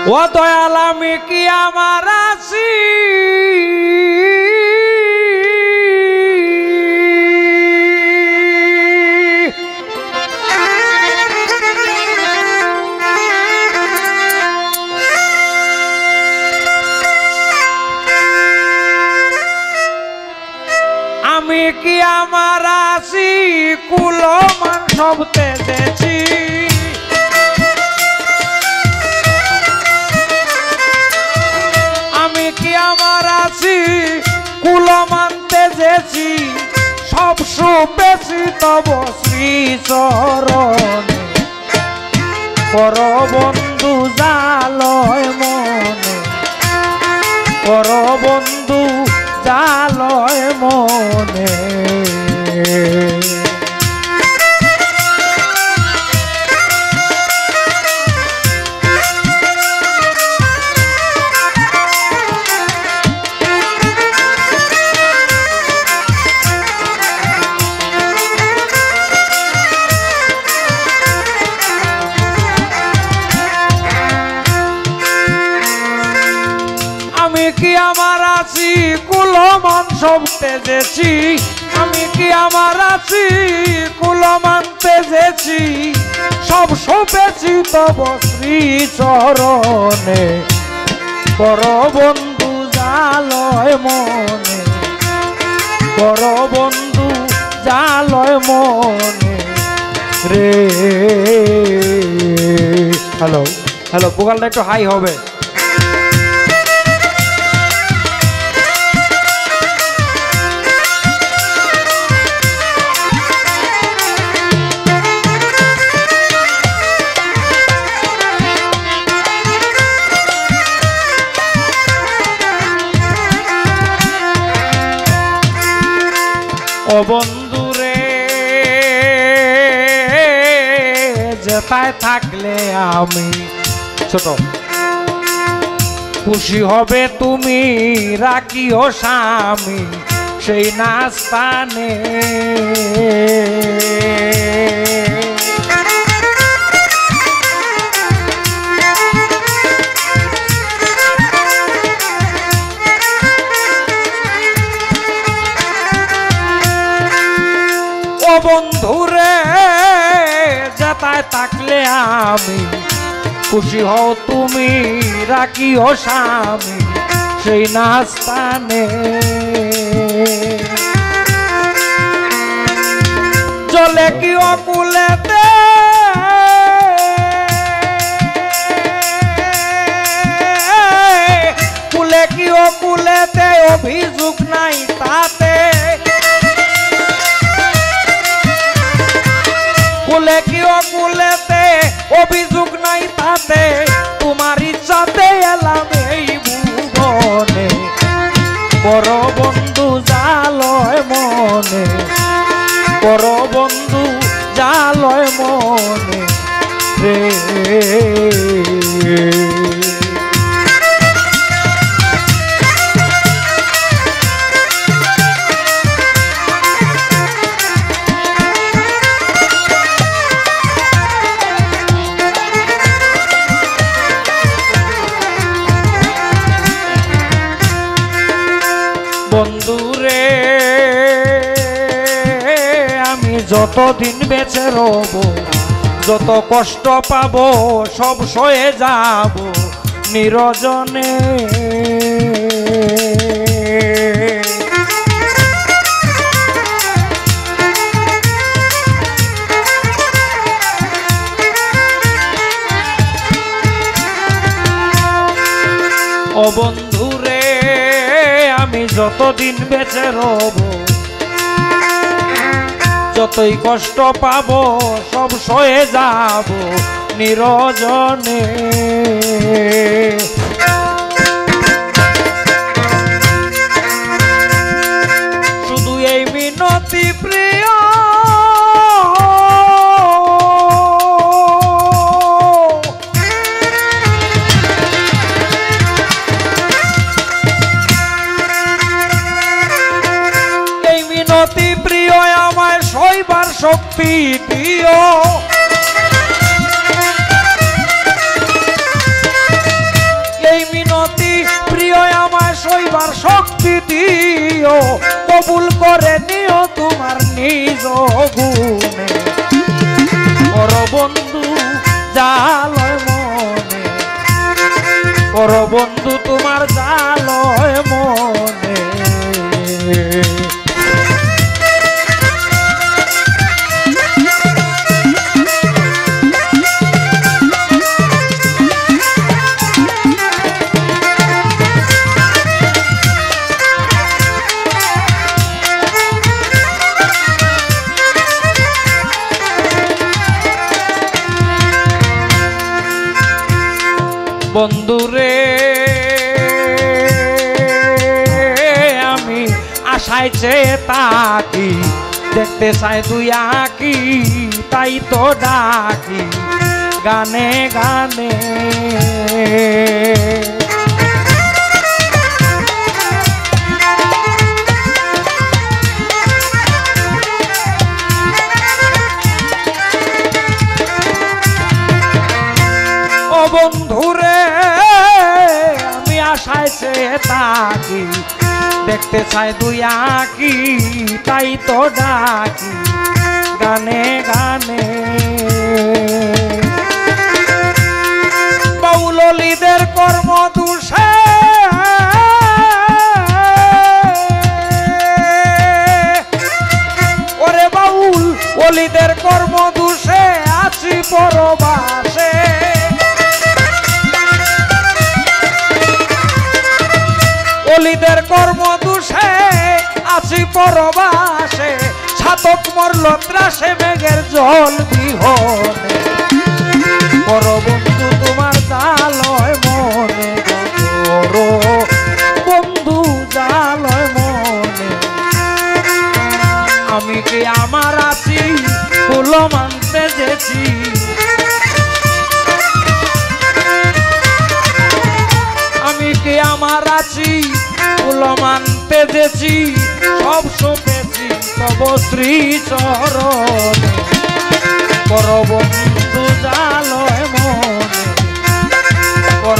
ও দয়াল আমি কি আমার আছি আমি কি আমার আছি কুলমান সব তেজেছি আমি কি আমার আছি কুলমান তেজেছি সব সুপেছি তব শ্রী চরণে পর বন্ধু জালয় মনে পর বন্ধু জালয় মনে আমি কি আমার আছি কুলমান সব তেজেছি আমি কি আমার আছি কুলমান তেজেছি সব সপেছি তব শ্রী চরণে পর বন্ধু জালয় মনে পর বন্ধু জালয় মনে রে হ্যালো হ্যালো ভোকালটা একটু হাই হবে ও বন্ধুরে যেথায় থাকলে আমি ছোট খুশি হবে তুমি রাখিও স্বামী সেই নাস্তানে ও বন্ধুরে যেথায় থাকলে আমি খুশি হও তুমি রাখিও স্বামী সেই নাস্তানে চলে কি অকুলেতে কুলে কি অকুলেতে অভিযোগ নাই তাতে কুলে কি অকুলেতে অভিযোগ নাই তাতে তোমার ইচ্ছাতে এলাম এই ভুবনে পর বন্ধু জালয় মনে পর বন্ধু জালয় মনে রে বন্ধুরে আমি যতদিন বেঁচে রব যত কষ্ট পাব সব সয়ে যাব নিরজনে ও বন্ধুরে আমি যতদিন বেঁচে রব যতই কষ্ট পাব সব সয়ে যাব নিরজনে শুধু এই মিনতি প্রিয় প্রিয় আমায় সইবার শক্তি দিও দিও, কবুল করে নিও তোমার নিজ গুণে। পর বন্ধু জালয় মনে, পর বন্ধু তোমার জালয় মনে। বন্ধুরে আমি আশায় চেয়ে তাকি, দেখতে চাই তুই আঁকি, তাই তো ডাকি গানে গানে। ও বন্ধুরে আমি আশায় চেয়ে তাকি, দেখতে চাই দুই আঁকি, তাই তো ডাকি গানে গানে। বাউল অলিদের কর্ম দোষে, ওরে বাউল অলিদের কর্ম দোষে আছি পরবাসে। অলিদের কর্ম দোষে আছি পরবাসে, ছাতক মরল ত্রাসে মেঘের জল বিহনে। পর বন্ধু তোমার জালয় মনে, পর বন্ধু জালয় মনে। আমি কি আমার আছি কুল মানতে যেছি, আমি কি আমার আছি কুল মানতে যেছি। সব সপেছি তব শ্রী চরণে, পর বন্ধু জালয় মনে, পর